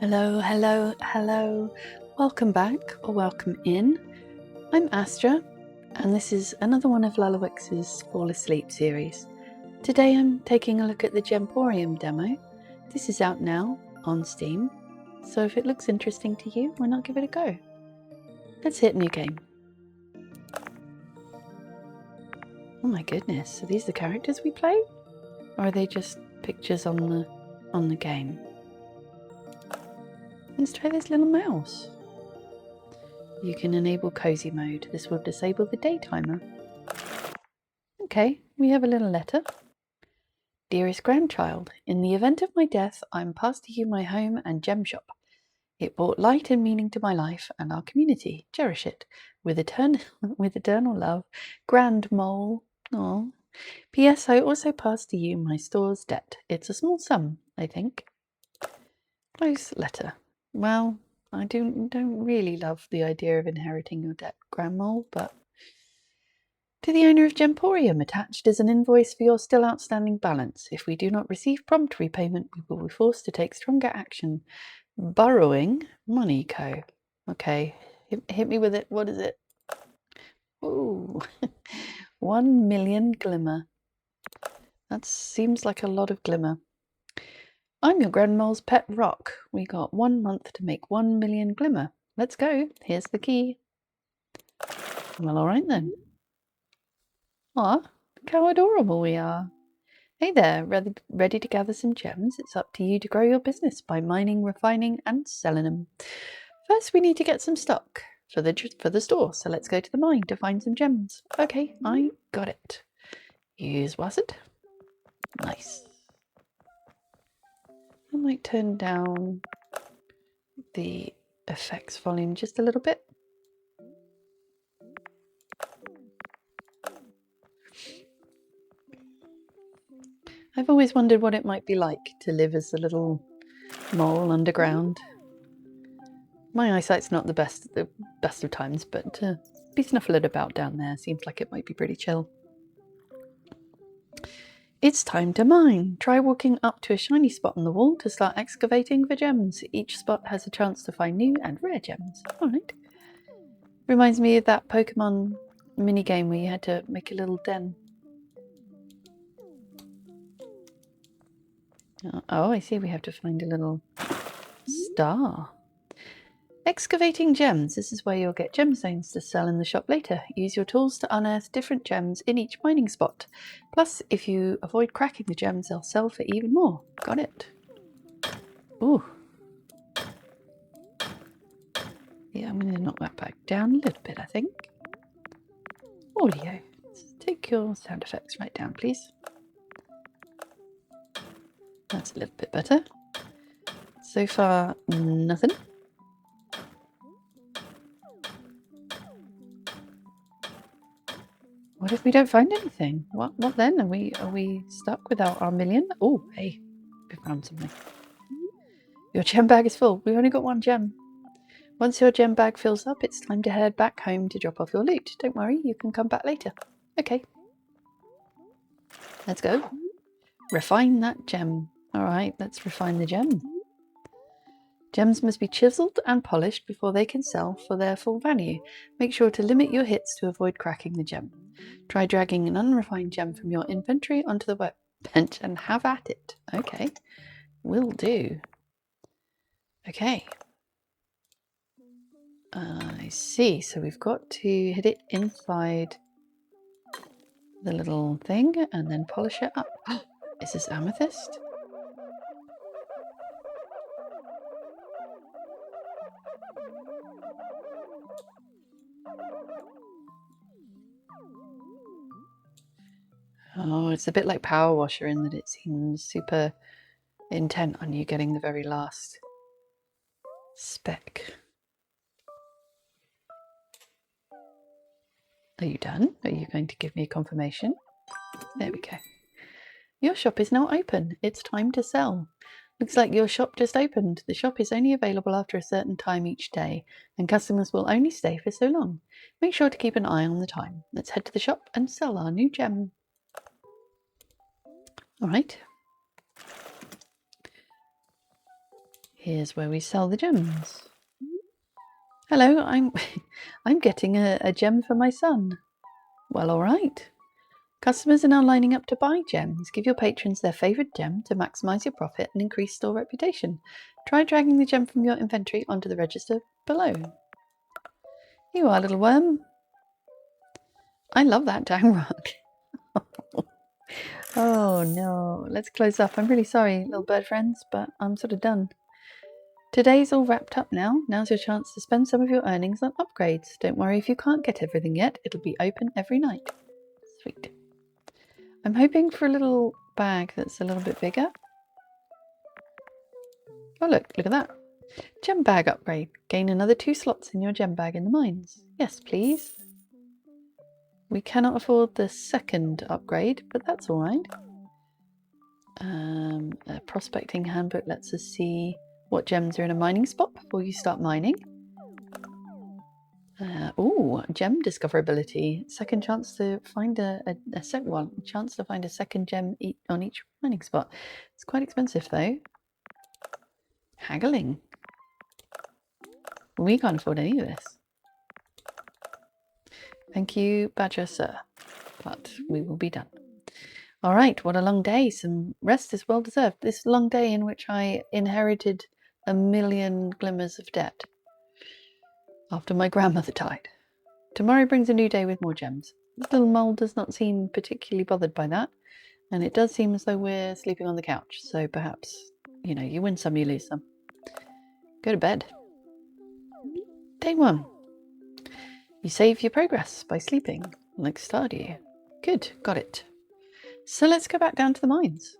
Hello, hello, hello. Welcome back or welcome in. I'm Astra, and this is another one of Lalawix's Fall Asleep series. Today I'm taking a look at the Gemporium demo. This is out now on Steam, so if it looks interesting to you, why not give it a go? Let's hit new game. Oh my goodness, are these the characters we play? Or are they just pictures on the game? Let's try this little mouse. You can enable cozy mode. This will disable the day timer. Okay, we have a little letter. Dearest grandchild, in the event of my death, I'm passed to you my home and gem shop. It brought light and meaning to my life and our community. Cherish it. With eternal love, Grandmole. Aww. P.S. I also pass to you my store's debt. It's a small sum, I think. Close letter. Well, I don't really love the idea of inheriting your debt, Grandmole, but to the owner of Gemporium, attached is an invoice for your still outstanding balance. If we do not receive prompt repayment, we will be forced to take stronger action. Borrowing Money Co. Okay, hit me with it. What is it? Ooh, 1 million glimmer. That seems like a lot of glimmer. I'm your grandma's pet rock. We got 1 month to make 1 million glimmer. Let's go. Here's the key. Well, all right then. Aw, look how adorable we are. Hey there, ready to gather some gems? It's up to you to grow your business by mining, refining, and selling them. First, we need to get some stock for the store, so let's go to the mine to find some gems. Okay, I got it. Use Wasset. Nice. I might turn down the effects volume just a little bit. I've always wondered what it might be like to live as a little mole underground. My eyesight's not the best of times, but to be snuffling about down there seems like it might be pretty chill. It's time to mine. Try walking up to a shiny spot on the wall to start excavating for gems. Each spot has a chance to find new and rare gems. Alright. Reminds me of that Pokemon minigame where you had to make a little den. Oh, I see. We have to find a little star. Excavating gems. This is where you'll get gemstones to sell in the shop later. Use your tools to unearth different gems in each mining spot. Plus, if you avoid cracking the gems, they'll sell for even more. Got it. Ooh. Yeah, I'm going to knock that back down a little bit, I think. Audio. Let's take your sound effects right down, please. That's a little bit better. So far, nothing. What if we don't find anything? What then? Are we stuck without our million? Oh, hey, we found something. Your gem bag is full. We've only got 1 gem. Once your gem bag fills up, it's time to head back home to drop off your loot. Don't worry, you can come back later. Okay. Let's go. Refine that gem. All right, let's refine the gem. Gems must be chiseled and polished before they can sell for their full value. Make sure to limit your hits to avoid cracking the gem. Try dragging an unrefined gem from your inventory onto the workbench and have at it. Okay, will do. Okay. I see. So we've got to hit it inside the little thing and then polish it up. Is this amethyst? Oh, it's a bit like Power Washer in that it seems super intent on you getting the very last speck. Are you done? Are you going to give me a confirmation? There we go. Your shop is now open. It's time to sell. Looks like your shop just opened. The shop is only available after a certain time each day, and customers will only stay for so long. Make sure to keep an eye on the time. Let's head to the shop and sell our new gem. All right. Here's where we sell the gems. Hello, I'm getting a gem for my son. Well, all right. Customers are now lining up to buy gems. Give your patrons their favourite gem to maximise your profit and increase store reputation. Try dragging the gem from your inventory onto the register below. Here you are, little worm. I love that down rug. Oh no, let's close up. I'm really sorry, little bird friends, but I'm sort of done. Today's all wrapped up now. Now's your chance to spend some of your earnings on upgrades. Don't worry if you can't get everything yet. It'll be open every night. Sweet. I'm hoping for a little bag that's a little bit bigger. Oh look at that. Gem bag upgrade. Gain another 2 slots in your gem bag in the mines. Yes, please. We cannot afford the second upgrade, but that's all right. A prospecting handbook lets us see what gems are in a mining spot before you start mining. Gem discoverability. Second chance to find chance to find a second gem on each mining spot. It's quite expensive though. Haggling. We can't afford any of this. Thank you, Badger Sir, but we will be done. All right, what a long day. Some rest is well deserved. This long day in which I inherited a million glimmers of debt after my grandmother died. Tomorrow brings a new day with more gems. This little mole does not seem particularly bothered by that, and it does seem as though we're sleeping on the couch, so perhaps, you know, you win some, you lose some. Go to bed. Day 1. You save your progress by sleeping, like Stardew. Good, got it. So let's go back down to the mines.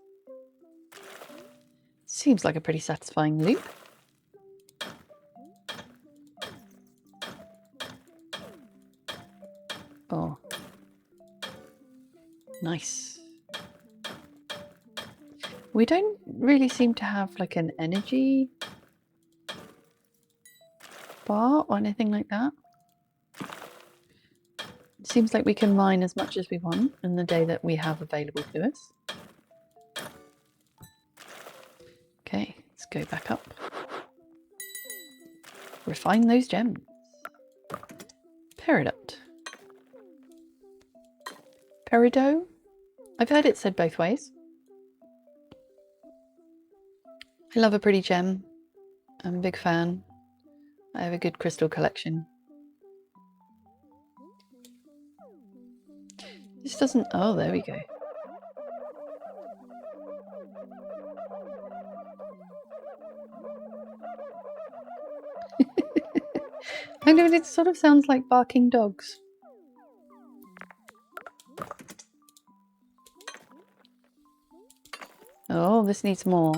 Seems like a pretty satisfying loop. Oh, nice. We don't really seem to have like an energy bar or anything like that. It seems like we can mine as much as we want in the day that we have available to us. Okay, let's go back up. Refine those gems. Peridot. Peridot? I've heard it said both ways. I love a pretty gem. I'm a big fan. I have a good crystal collection. This doesn't... Oh, there we go. I know, it sort of sounds like barking dogs. Oh, this needs more.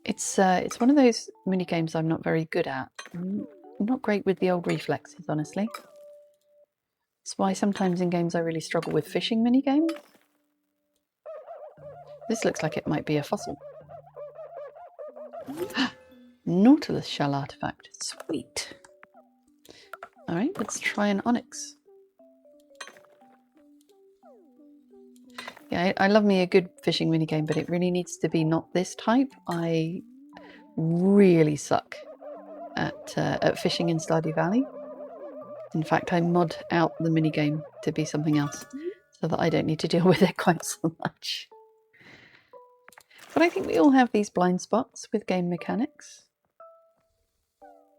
It's one of those mini games I'm not very good at. I'm not great with the old reflexes, honestly. That's why sometimes in games I really struggle with fishing mini games. This looks like it might be a fossil. Nautilus shell artifact. Sweet. Alright, let's try an onyx. Yeah, I love me a good fishing minigame, but it really needs to be not this type. I really suck at fishing in Stardew Valley. In fact, I mod out the minigame to be something else so that I don't need to deal with it quite so much. But I think we all have these blind spots with game mechanics.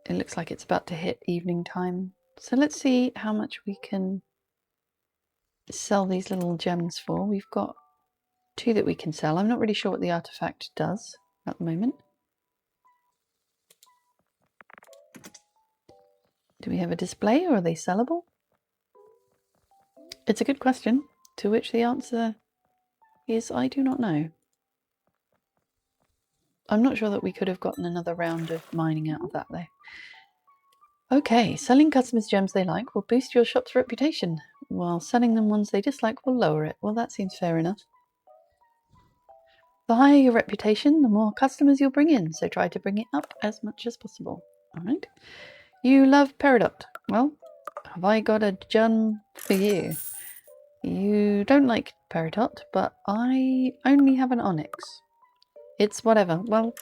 It looks like it's about to hit evening time. So let's see how much we can sell these little gems for. We've got 2 that we can sell. I'm not really sure what the artifact does at the moment. Do we have a display or are they sellable? It's a good question, to which the answer is I do not know. I'm not sure that we could have gotten another round of mining out of that though. Okay, selling customers gems they like will boost your shop's reputation, while selling them ones they dislike will lower it. Well, that seems fair enough. The higher your reputation, the more customers you'll bring in, so try to bring it up as much as possible. Alright. You love Peridot. Well, have I got a gem for you? You don't like peridot, but I only have an onyx. It's whatever. Well,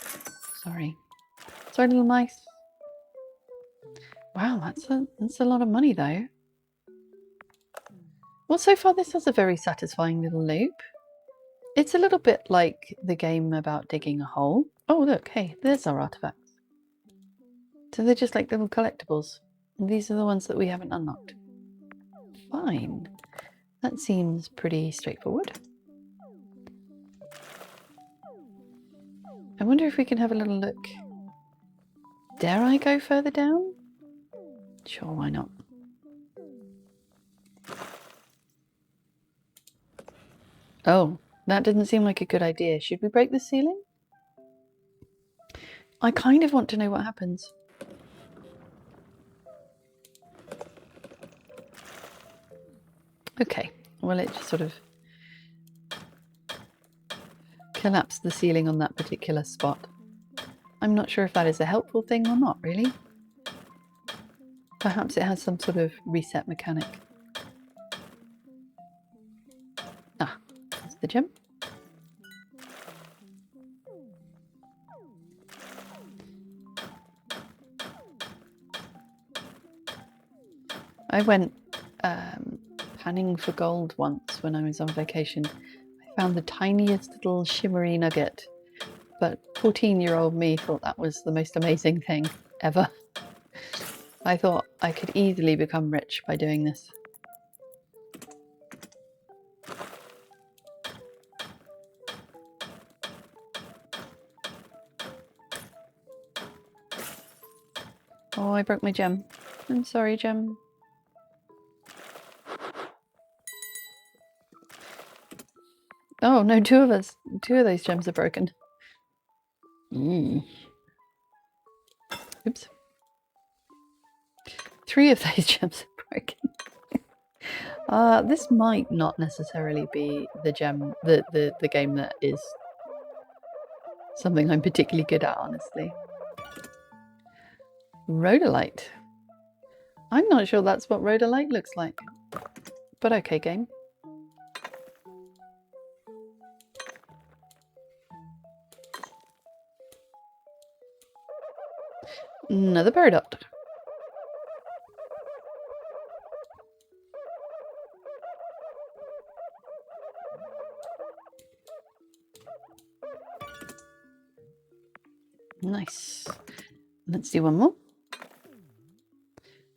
sorry. Sorry, little mice. Wow, that's a lot of money though. Well, so far this has a very satisfying little loop. It's a little bit like the game about digging a hole. Oh, look, hey, there's our artifacts. So they're just like little collectibles. And these are the ones that we haven't unlocked. Fine. That seems pretty straightforward. I wonder if we can have a little look. Dare I go further down? Sure, why not? Oh, that didn't seem like a good idea. Should we break the ceiling? I kind of want to know what happens. Okay, well, it just sort of collapsed the ceiling on that particular spot. I'm not sure if that is a helpful thing or not, really. Perhaps it has some sort of reset mechanic. Ah, that's the gem. I went panning for gold once when I was on vacation. I found the tiniest little shimmery nugget, but 14-year-old me thought that was the most amazing thing ever. I thought I could easily become rich by doing this. Oh, I broke my gem. I'm sorry, gem. Oh no, two of those gems are broken. Oops. 3 of those gems are broken. This might not necessarily be the gem, the game that is something I'm particularly good at, honestly. Rhodolite. I'm not sure that's what rhodolite looks like. But okay, game. Another peridot. Nice. Let's do one more.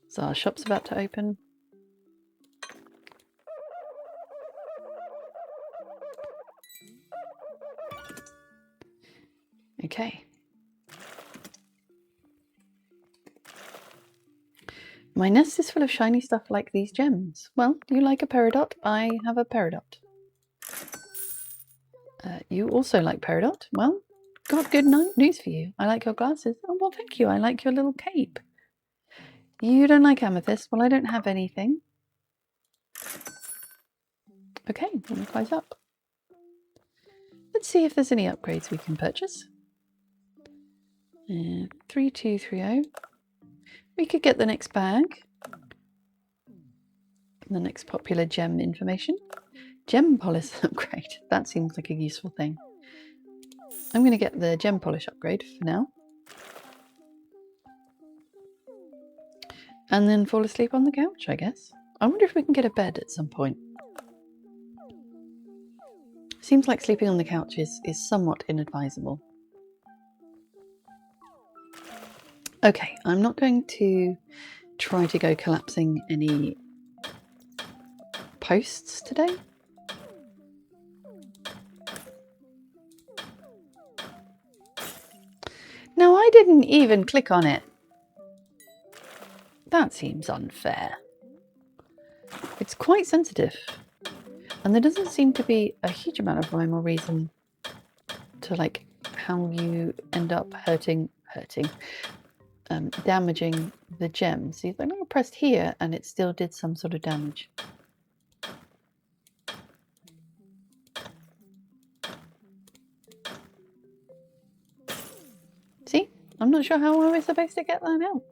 So our shop's about to open. Okay. My nest is full of shiny stuff like these gems. Well, do you like a peridot? I have a peridot. You also like peridot? Well, got good news for you. I like your glasses. Oh, well, thank you. I like your little cape. You don't like amethyst? Well, I don't have anything. Okay, we'll close up. Let's see if there's any upgrades we can purchase. 3230. We could get the next bag. The next popular gem information. Gem polish upgrade. That seems like a useful thing. I'm going to get the gem polish upgrade for now. And then fall asleep on the couch, I guess. I wonder if we can get a bed at some point. Seems like sleeping on the couch is somewhat inadvisable. Okay, I'm not going to try to go collapsing any posts today. No, I didn't even click on it. That seems unfair. It's quite sensitive. And there doesn't seem to be a huge amount of rhyme or reason to like how you end up damaging the gem. See, I pressed here and it still did some sort of damage. See, I'm not sure how I was supposed to get that out.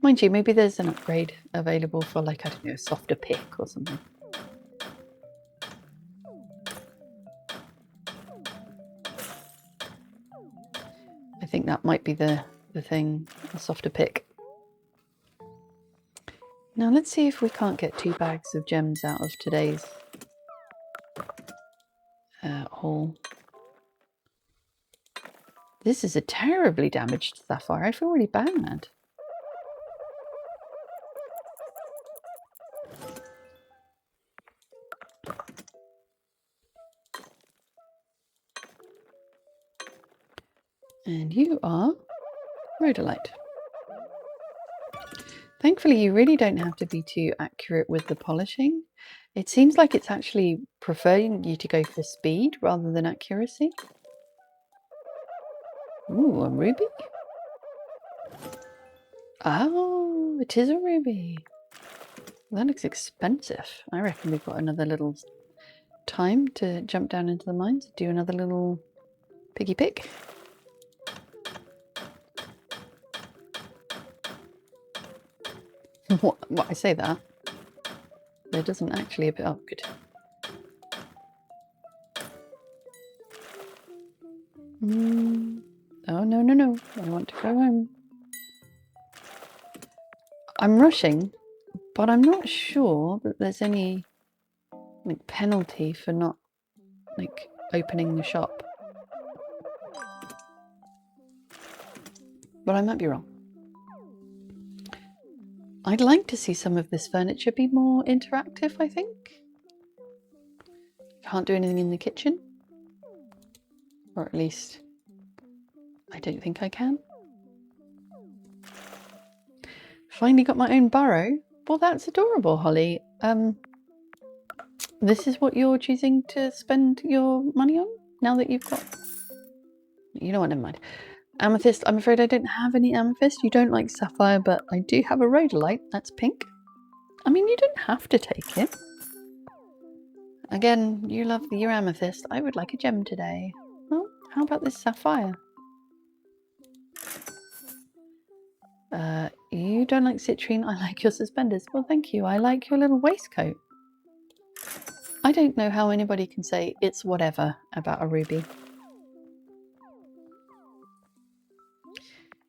Mind you, maybe there's an upgrade available for like, I don't know, a softer pick or something. think that might be the thing, a softer pick. Now let's see if we can't get 2 bags of gems out of today's haul. This is a terribly damaged sapphire. I feel really bad. And you are rhodolite. Thankfully, you really don't have to be too accurate with the polishing. It seems like it's actually preferring you to go for speed rather than accuracy. Ooh, a ruby? Oh, it is a ruby. That looks expensive. I reckon we've got another little time to jump down into the mines, do another little piggy pick. What I say that? There doesn't actually appear. Oh, good. Oh, no, no, no. I want to go home. I'm rushing, but I'm not sure that there's any like penalty for not like opening the shop. But I might be wrong. I'd like to see some of this furniture be more interactive, I think. Can't do anything in the kitchen. Or at least I don't think I can. Finally got my own burrow. Well, that's adorable, Holly. This is what you're choosing to spend your money on now that you've got... You know what, never mind. Amethyst, I'm afraid I don't have any amethyst. You don't like sapphire, but I do have a rhodolite. That's pink. I mean, you don't have to take it. Again, you love your amethyst. I would like a gem today. Well, how about this sapphire? You don't like citrine. I like your suspenders. Well, thank you. I like your little waistcoat. I don't know how anybody can say it's whatever about a ruby.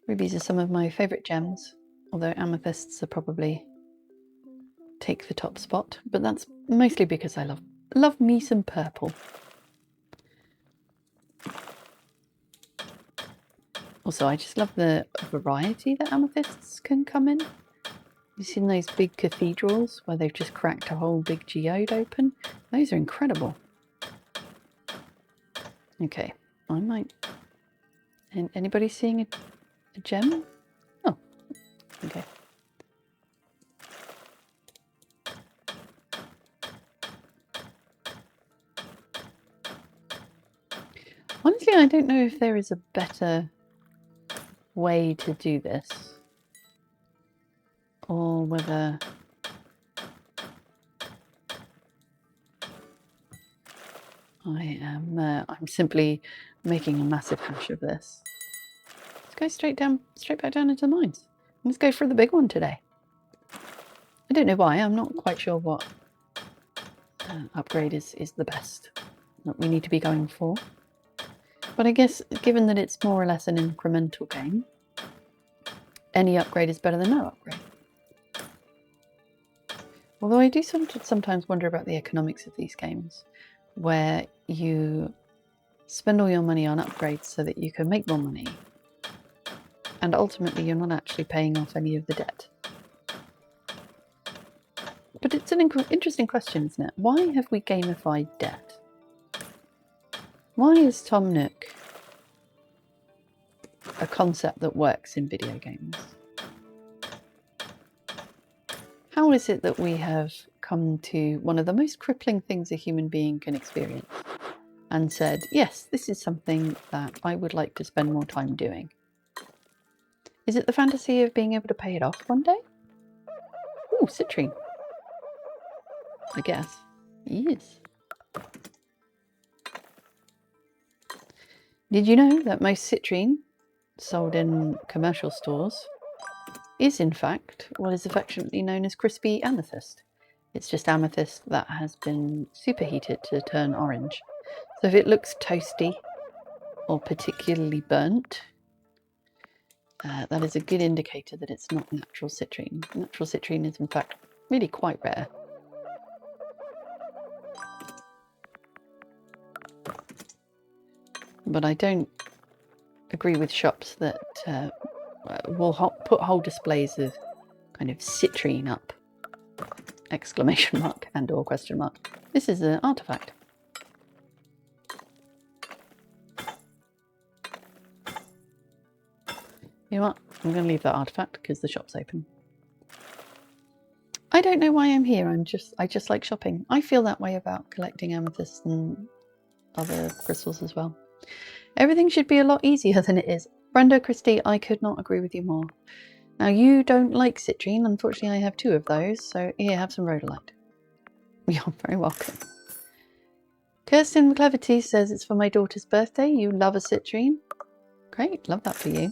Rubies are some of my favourite gems, although amethysts are probably take the top spot, but that's mostly because I love me some purple. Also, I just love the variety that amethysts can come in. You've seen those big cathedrals where they've just cracked a whole big geode open? Those are incredible. Okay, I might... Anybody seeing a gem? Oh, okay. Honestly, I don't know if there is a better way to do this, or whether I'm simply making a massive hash of this. Let's go straight back down into the mines. Let's go for the big one today. I don't know why. I'm not quite sure what upgrade is the best that we need to be going for. But I guess given that it's more or less an incremental game, any upgrade is better than no upgrade. Although I do sometimes wonder about the economics of these games, where you spend all your money on upgrades so that you can make more money, and ultimately you're not actually paying off any of the debt. But it's an interesting question, isn't it? Why have we gamified debt? Why is Tom Nook a concept that works in video games? How is it that we have come to one of the most crippling things a human being can experience and said, yes, this is something that I would like to spend more time doing? Is it the fantasy of being able to pay it off one day? Ooh, citrine. I guess. Yes. Did you know that most citrine sold in commercial stores is in fact what is affectionately known as crispy amethyst? It's just amethyst that has been superheated to turn orange. So if it looks toasty or particularly burnt, that is a good indicator that it's not natural citrine. Natural citrine is in fact really quite rare. But I don't agree with shops that will put whole displays of kind of citrine up, exclamation mark and or question mark. This is an artifact. You know what? I'm going to leave that artifact because the shop's open. I don't know why I'm here. I just like shopping. I feel that way about collecting amethysts and other crystals as well. Everything should be a lot easier than it is. Brenda, Christy, I could not agree with you more. Now you don't like citrine. Unfortunately, I have 2 of those. So here, have some rhodolite. You're very welcome. Kirsten McCleverty says it's for my daughter's birthday. You love a citrine. Great, love that for you.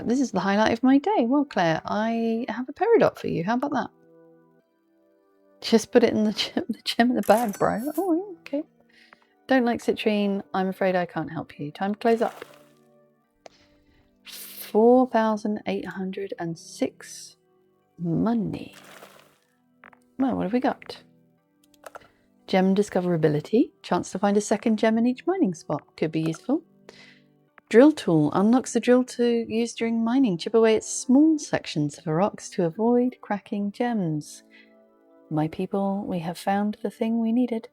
This is the highlight of my day. Well, Claire, I have a peridot for you. How about that? Just put it in the gem in the bag, bro. Oh, okay. Don't like citrine. I'm afraid I can't help you. Time to close up. 4,806 money. Well, what have we got? Gem discoverability. Chance to find a second gem in each mining spot. Could be useful. Drill tool unlocks the drill to use during mining. Chip away at small sections of rocks to avoid cracking gems. My people, we have found the thing we needed.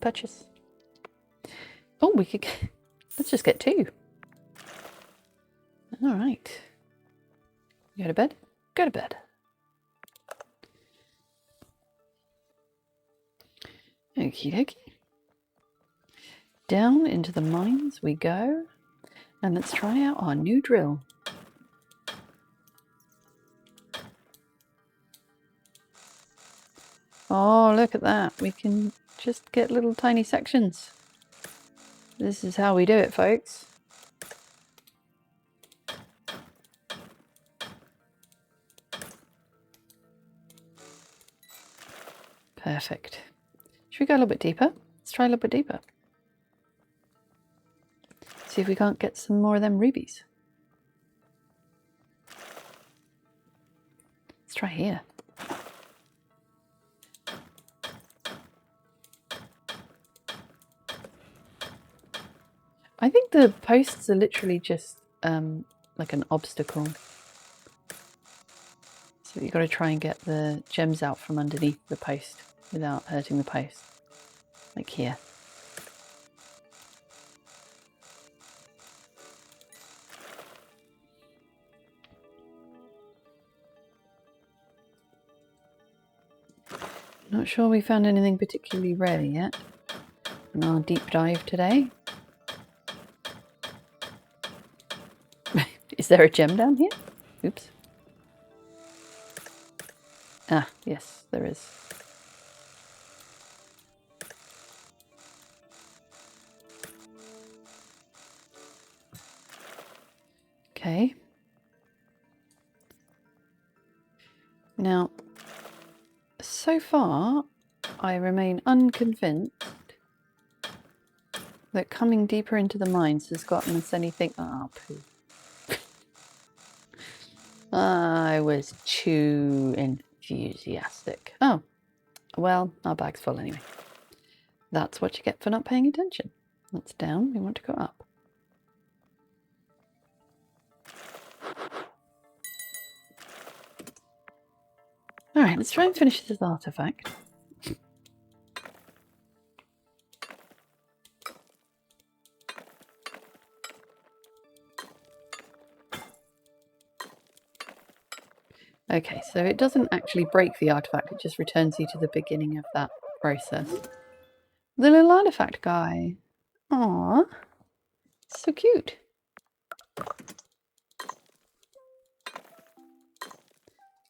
Purchase. Oh, we could get, let's just get 2. All right. You go to bed? Go to bed. Okie dokie. Down into the mines we go. And let's try out our new drill. Oh, look at that. We can just get little tiny sections. This is how we do it, folks. Perfect. Should we go a little bit deeper? Let's try a little bit deeper. See if we can't get some more of them rubies. Let's try here. I think the posts are literally just like an obstacle. So you've got to try and get the gems out from underneath the post without hurting the post. Like here. Not sure we found anything particularly rare yet in our deep dive today. Is there a gem down here? Oops. Ah, yes, there is. Okay. Now, so far, I remain unconvinced that coming deeper into the mines has gotten us anything. Oh, poo. I was too enthusiastic. Oh, well, our bag's full anyway. That's what you get for not paying attention. That's down. We want to go up. All right, let's try and finish this artifact. Okay, so it doesn't actually break the artifact, it just returns you to the beginning of that process. The little artifact guy. Aww, so cute.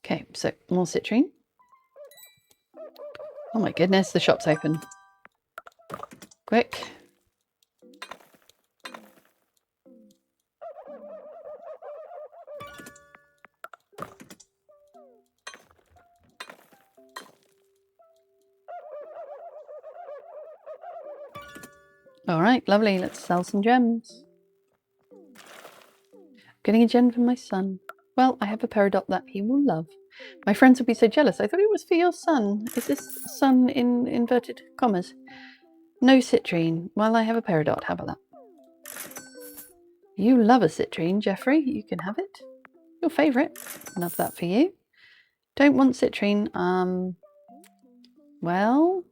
Okay, so more citrine. Oh my goodness, the shop's open. Quick. All right, lovely. Let's sell some gems. Getting a gem for my son. Well, I have a peridot that he will love. My friends will be so jealous. I thought it was for your son. Is this son in inverted commas? No citrine. Well, I have a peridot. How about that? You love a citrine, Jeffrey. You can have it. Your favourite. Love that for you. Don't want citrine. Well,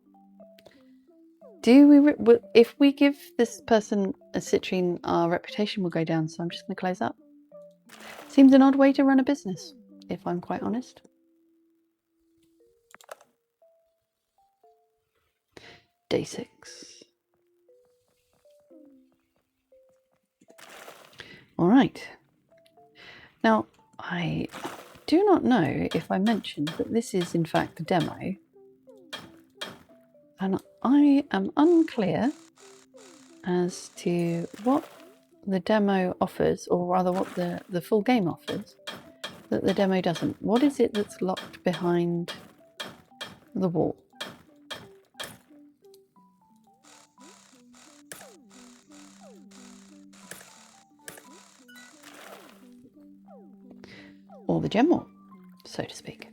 if we give this person a citrine, our reputation will go down. So I'm just going to close up. Seems an odd way to run a business, if I'm quite honest. Day 6. All right. Now, I do not know if I mentioned that this is in fact the demo. And I am unclear as to what the demo offers, or rather what the full game offers, that the demo doesn't. What is it that's locked behind the wall? Or the gem wall, so to speak.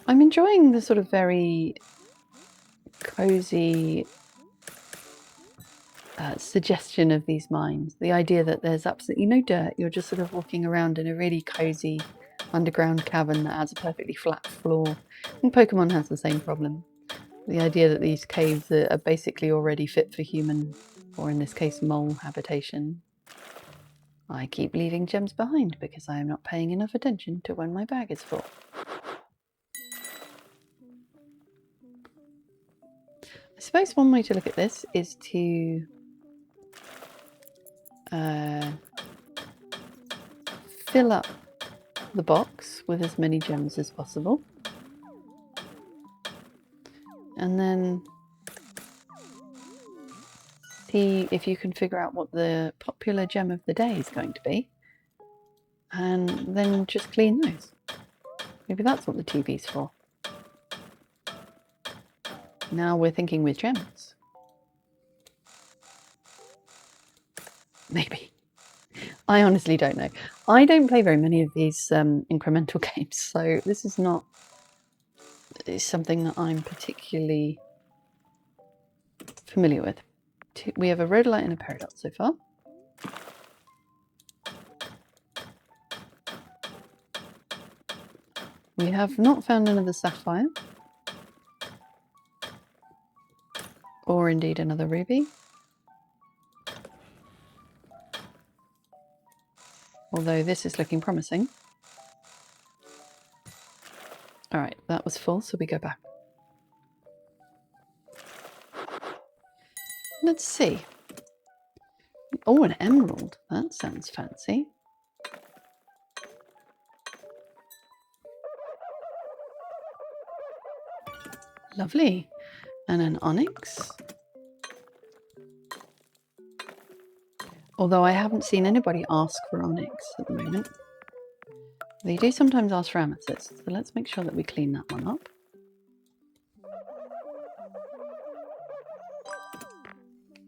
I'm enjoying the sort of very cozy suggestion of these mines. The idea that there's absolutely no dirt, you're just sort of walking around in a really cozy underground cavern that has a perfectly flat floor. And Pokemon has the same problem. The idea that these caves are basically already fit for human, or in this case mole, habitation. I keep leaving gems behind because I am not paying enough attention to when my bag is full. I suppose one way to look at this is to fill up the box with as many gems as possible, and then see if you can figure out what the popular gem of the day is going to be, and then just clean those. Maybe that's what the TV's for. Now we're thinking with gems. Maybe. I honestly don't know. I don't play very many of these incremental games, so this is not something that I'm particularly familiar with. We have a rhodolite and a peridot so far. We have not found another sapphire, or indeed another ruby. Although this is looking promising. All right, that was full, so we go back. Let's see. Oh, an emerald. That sounds fancy. Lovely. And an onyx. Although I haven't seen anybody ask for onyx at the moment. They do sometimes ask for amethyst, so let's make sure that we clean that one up.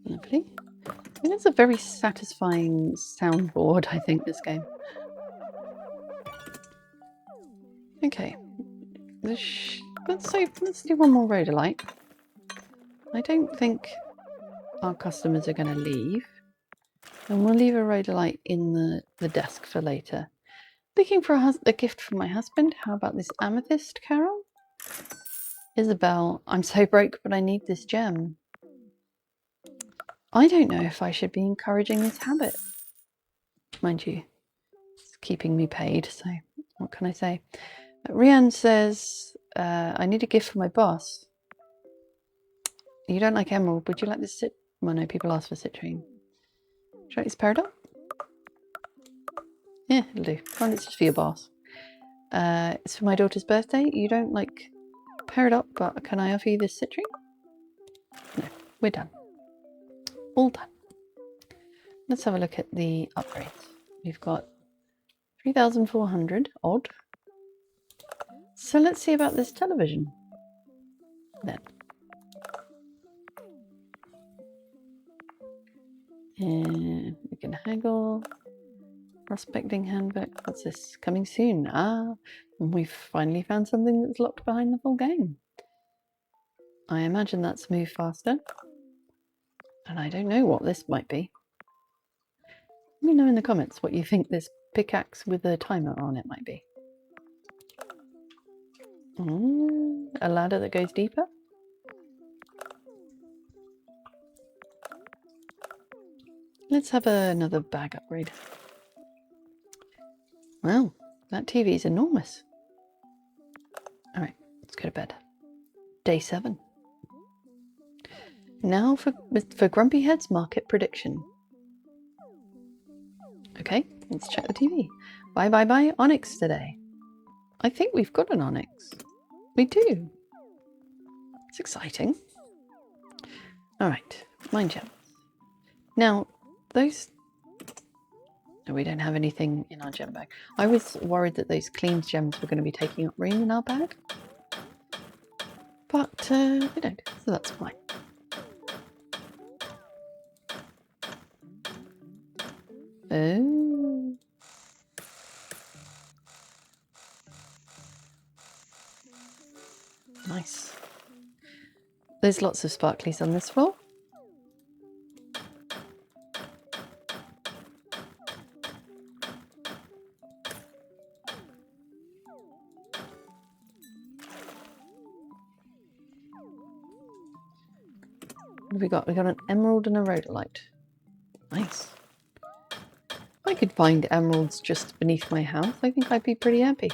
Lovely. I mean, it's a very satisfying soundboard, I think, this game. Okay. Let's do one more rhodolite. I don't think our customers are going to leave. And we'll leave a rhodolite in the desk for later. Looking for a gift for my husband. How about this amethyst, Carol? Isabel, I'm so broke, but I need this gem. I don't know if I should be encouraging this habit. Mind you, it's keeping me paid, so what can I say? Rianne says, I need a gift for my boss. You don't like emerald, would you like this well, no, people ask for citrine. Would you like this peridot? Yeah, it'll do. Fine, it's just for your boss. It's for my daughter's birthday. You don't like peridot, but can I offer you this citrine? No, we're done. All done. Let's have a look at the upgrades. We've got 3,400 odd. So let's see about this television then. And we can haggle. Prospecting handbook. What's this? Coming soon. Ah, we've finally found something that's locked behind the full game. I imagine that's moved faster. And I don't know what this might be. Let me know in the comments what you think this pickaxe with a timer on it might be. A ladder that goes deeper. Let's have another bag upgrade. Wow, that TV is enormous. All right, let's go to bed. Day 7. Now for Grumpy Head's market prediction. Okay, let's check the TV. Bye Onyx today. I think we've got an Onyx. We do. It's exciting. All right, mine gems. Now, those... No, we don't have anything in our gem bag. I was worried that those clean gems were going to be taking up room in our bag. But we don't, so that's fine. Oh. Nice. There's lots of sparklies on this floor. What have we got? We got an emerald and a rhodolite. Nice. If I could find emeralds just beneath my house, I think I'd be pretty happy.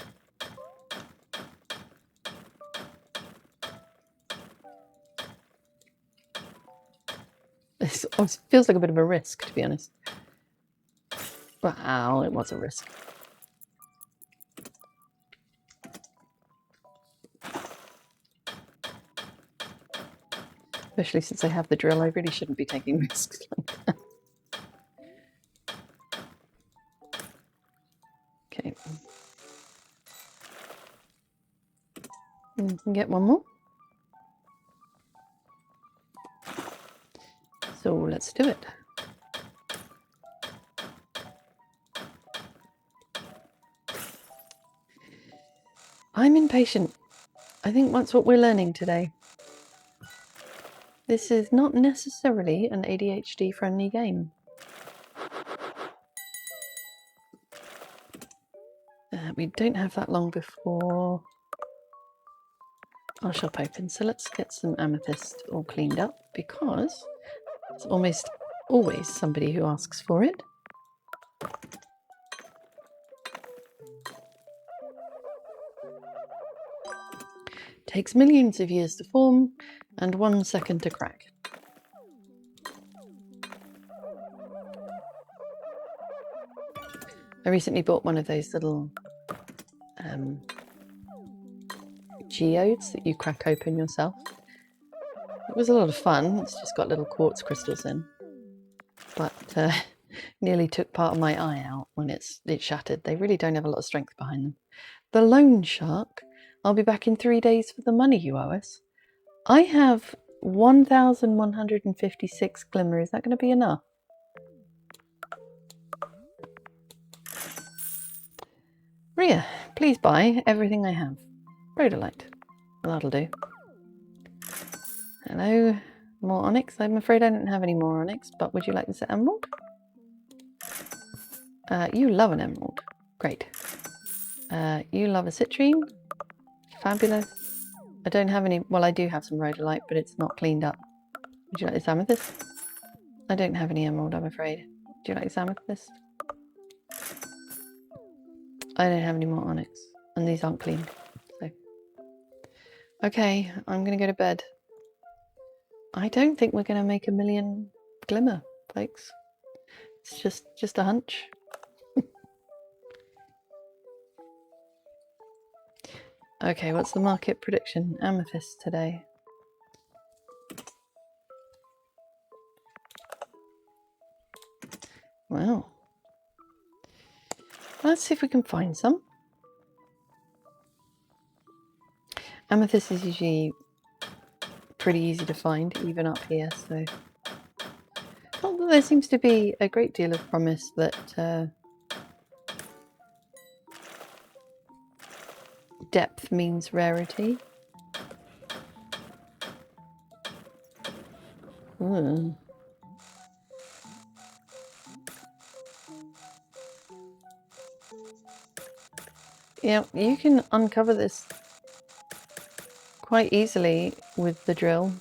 This feels like a bit of a risk, to be honest. Wow, it was a risk. Especially since I have the drill, I really shouldn't be taking risks like that. Okay. We can get one more. So let's do it. I'm impatient. I think that's what we're learning today. This is not necessarily an ADHD friendly game. We don't have that long before our shop opens, so let's get some amethyst all cleaned up because it's almost always somebody who asks for it. Takes millions of years to form and 1 second to crack. I recently bought one of those little geodes that you crack open yourself. It was a lot of fun. It's just got little quartz crystals in, but nearly took part of my eye out when it shattered. They really don't have a lot of strength behind them. The loan shark. I'll be back in 3 days for the money you owe us. I have 1,156 glimmer. Is that going to be enough? Ria, please buy everything I have. Rhodolite. That'll do. Hello. More onyx. I'm afraid I don't have any more onyx, but would you like this emerald? You love an emerald. Great. You love a citrine. Fabulous. I don't have any... Well, I do have some rhodolite, but it's not cleaned up. Would you like this amethyst? I don't have any emerald, I'm afraid. Do you like this amethyst? I don't have any more onyx, and these aren't cleaned. So. Okay, I'm going to go to bed. I don't think we're going to make 1 million glimmer, folks. It's just a hunch. Okay, what's the market prediction? Amethyst today. Wow. Let's see if we can find some. Amethyst is usually pretty easy to find, even up here, so Not that there seems to be a great deal of promise that depth means rarity. Ooh. Yeah, you can uncover this quite easily with the drill,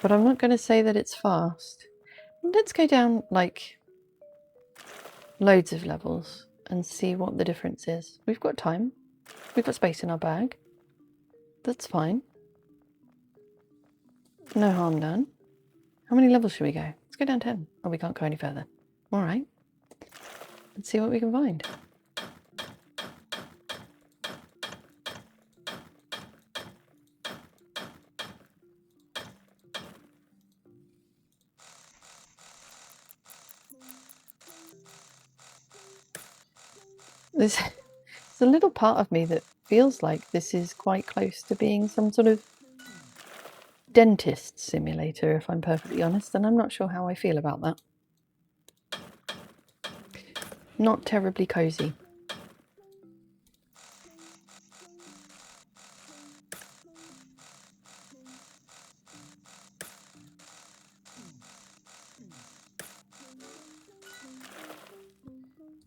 but I'm not going to say that it's fast. Let's go down like loads of levels and see what the difference is. We've got time. We've got space in our bag. That's fine. No harm done. How many levels should we go? Let's go down 10. Oh, we can't go any further. All right. Let's see what we can find. There's a little part of me that feels like this is quite close to being some sort of dentist simulator, if I'm perfectly honest, and I'm not sure how I feel about that. Not terribly cozy.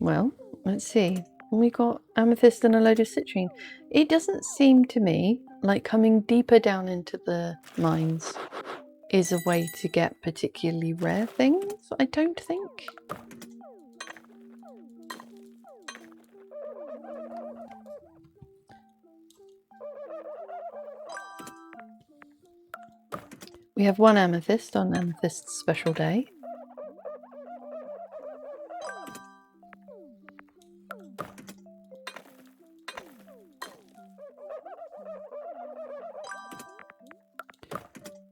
Well, let's see. We got amethyst and a load of citrine. It doesn't seem to me like coming deeper down into the mines is a way to get particularly rare things, I don't think. We have one amethyst on Amethyst's special day.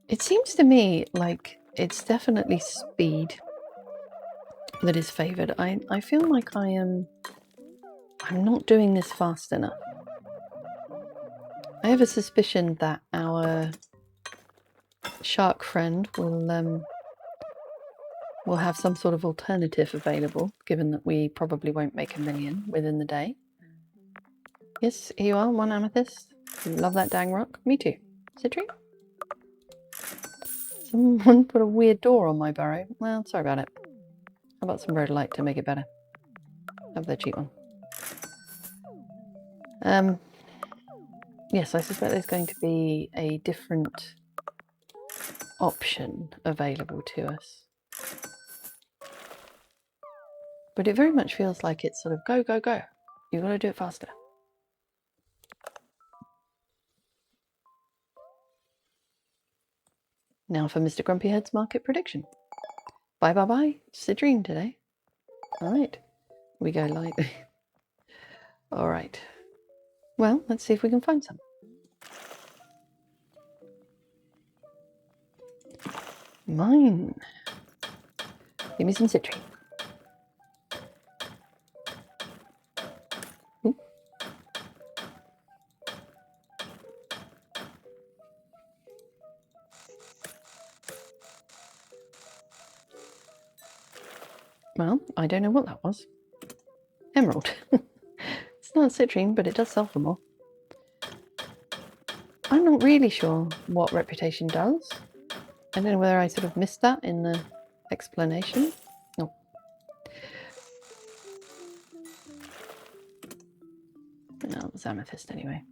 It seems to me like it's definitely speed that is favoured. I feel like I'm not doing this fast enough. I have a suspicion that our shark friend will have some sort of alternative available, given that we probably won't make 1 million within the day. Yes, here you are, one amethyst. Love that dang rock. Me too. Citrine? Someone put a weird door on my burrow. Well, sorry about it. How about some rhodolite to make it better? Have the cheap one. Yes, I suspect there's going to be a different option available to us. But it very much feels like it's sort of go, go, go. You've got to do it faster. Now for Mr. Grumpyhead's market prediction. Bye, bye, bye. Citrine today. All right. We go light. All right. Well, let's see if we can find some. Mine. Give me some citrine. Ooh. Well, I don't know what that was. Emerald. It's not citrine, but it does sell for more. I'm not really sure what reputation does. I don't know whether I sort of missed that in the explanation. No. No, it was amethyst anyway.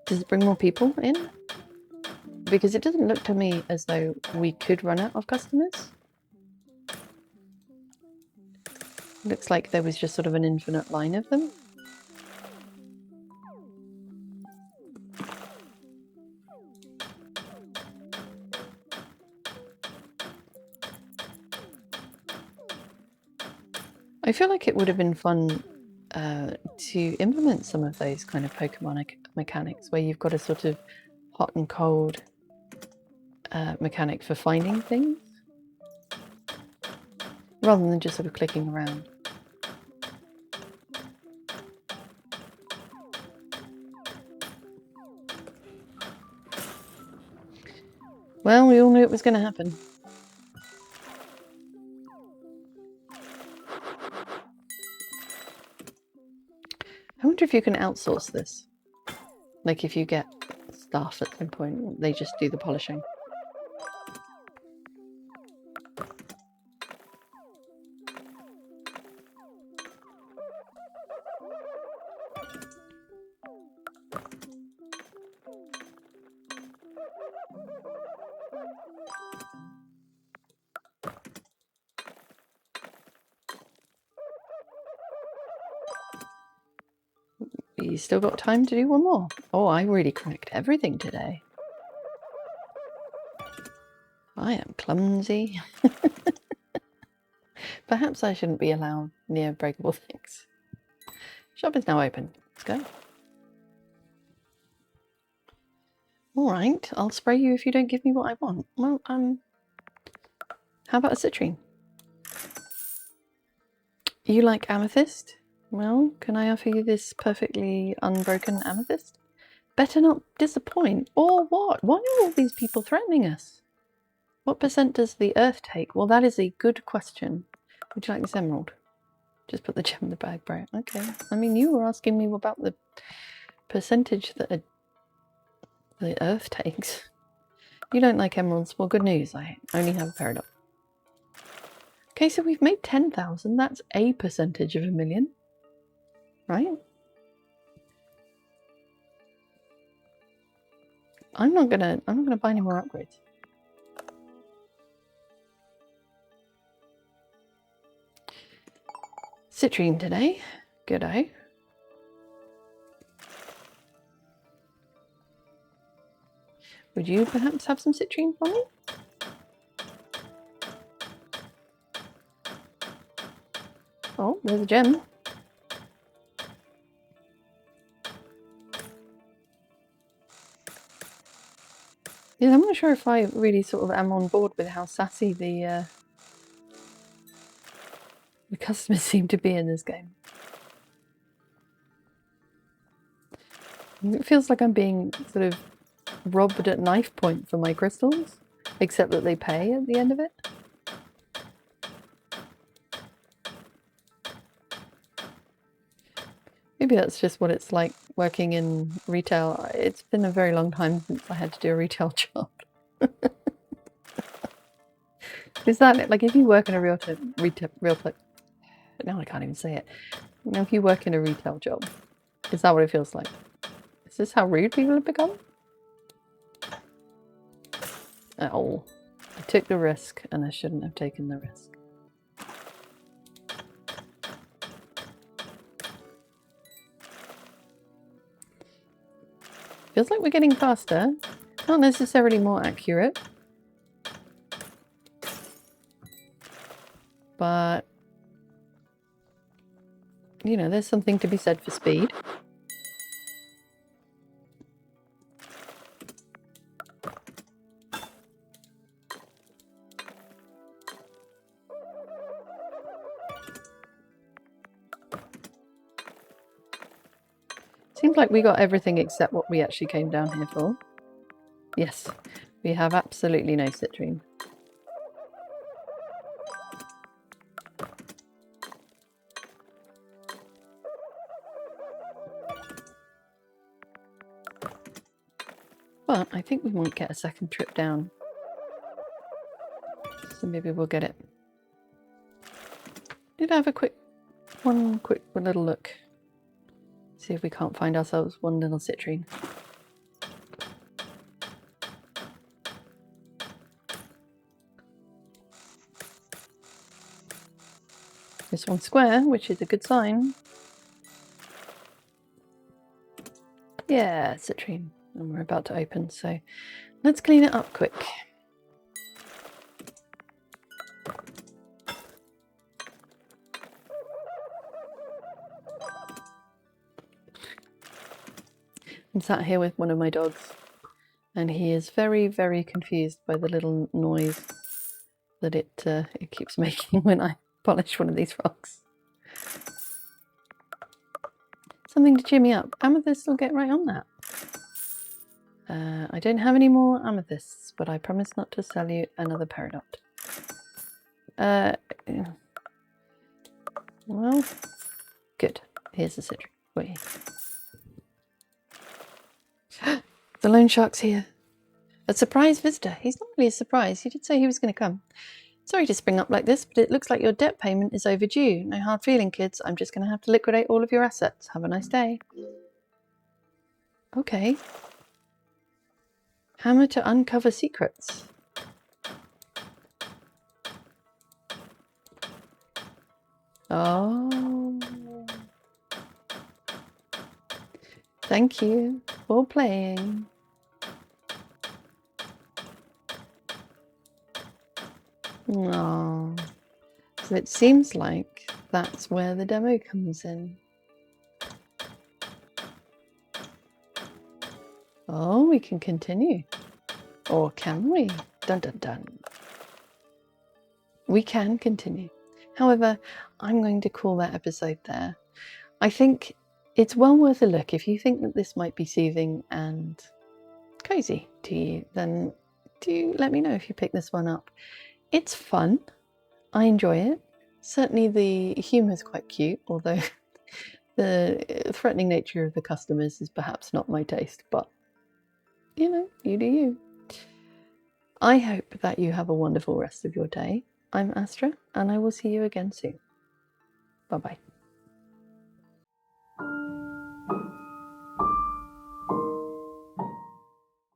Does it bring more people in? Because it doesn't look to me as though we could run out of customers. Looks like there was just sort of an infinite line of them. I feel like it would have been fun to implement some of those kind of Pokemon mechanics where you've got a sort of hot and cold mechanic for finding things rather than just sort of clicking around. Well, we all knew it was going to happen. I wonder if you can outsource this. Like if you get staff at some point, they just do the polishing. You still got time to do one more. Oh, I really cracked everything today. I am clumsy. Perhaps I shouldn't be allowed near breakable things. Shop is now open. Let's go. All right, I'll spray you if you don't give me what I want. Well, how about a citrine? You like amethyst? Well, can I offer you this perfectly unbroken amethyst? Better not disappoint. Or what? Why are all these people threatening us? What percent does the earth take? Well, that is a good question. Would you like this emerald? Just put the gem in the bag, bro. Okay. I mean, you were asking me about the percentage that the earth takes. You don't like emeralds? Well, good news. I only have a peridot. Okay, so we've made 10,000. That's a percentage of a million, right? I'm not gonna buy any more upgrades. Citrine today. Good-o. Would you perhaps have some citrine for me? Oh, there's a gem. Yeah, I'm not sure if I really sort of am on board with how sassy the customers seem to be in this game. It feels like I'm being sort of robbed at knife point for my crystals, except that they pay at the end of it. Maybe that's just what it's like working in retail. It's been a very long time since I had to do a retail job. Is that like if you work in a retail? Now I can't even say it. Now, if you work in a retail job, is that what it feels like? Is this how rude people have become? Oh, I took the risk, and I shouldn't have taken the risk. Feels like we're getting faster, not necessarily more accurate, but you know, there's something to be said for speed. Seems like we got everything except what we actually came down here for. Yes, we have absolutely no citrine. But I think we might get a second trip down. So maybe we'll get it. Did I have one quick little look? See if we can't find ourselves one little citrine. This one's square, which is a good sign. Yeah, citrine. And we're about to open, so let's clean it up quick. I'm sat here with one of my dogs, and he is very, very confused by the little noise that it keeps making when I polish one of these rocks. Something to cheer me up. Amethyst will get right on that. I don't have any more amethysts, but I promise not to sell you another peridot. Well, good. Here's the citrine. Wait. The loan shark's here. A surprise visitor. He's not really a surprise. He did say he was going to come. Sorry to spring up like this, but it looks like your debt payment is overdue. No hard feeling, kids. I'm just going to have to liquidate all of your assets. Have a nice day. Okay. Hammer to uncover secrets. Oh. Thank you for playing. Oh. So it seems like that's where the demo comes in. Oh, we can continue. Or can we? Dun dun dun. We can continue. However, I'm going to call that episode there. I think it's well worth a look. If you think that this might be soothing and cozy to you, then do let me know if you pick this one up. It's fun. I enjoy it. Certainly the humour is quite cute, although the threatening nature of the customers is perhaps not my taste, but you know, you do you. I hope that you have a wonderful rest of your day. I'm Astra, and I will see you again soon. Bye-bye.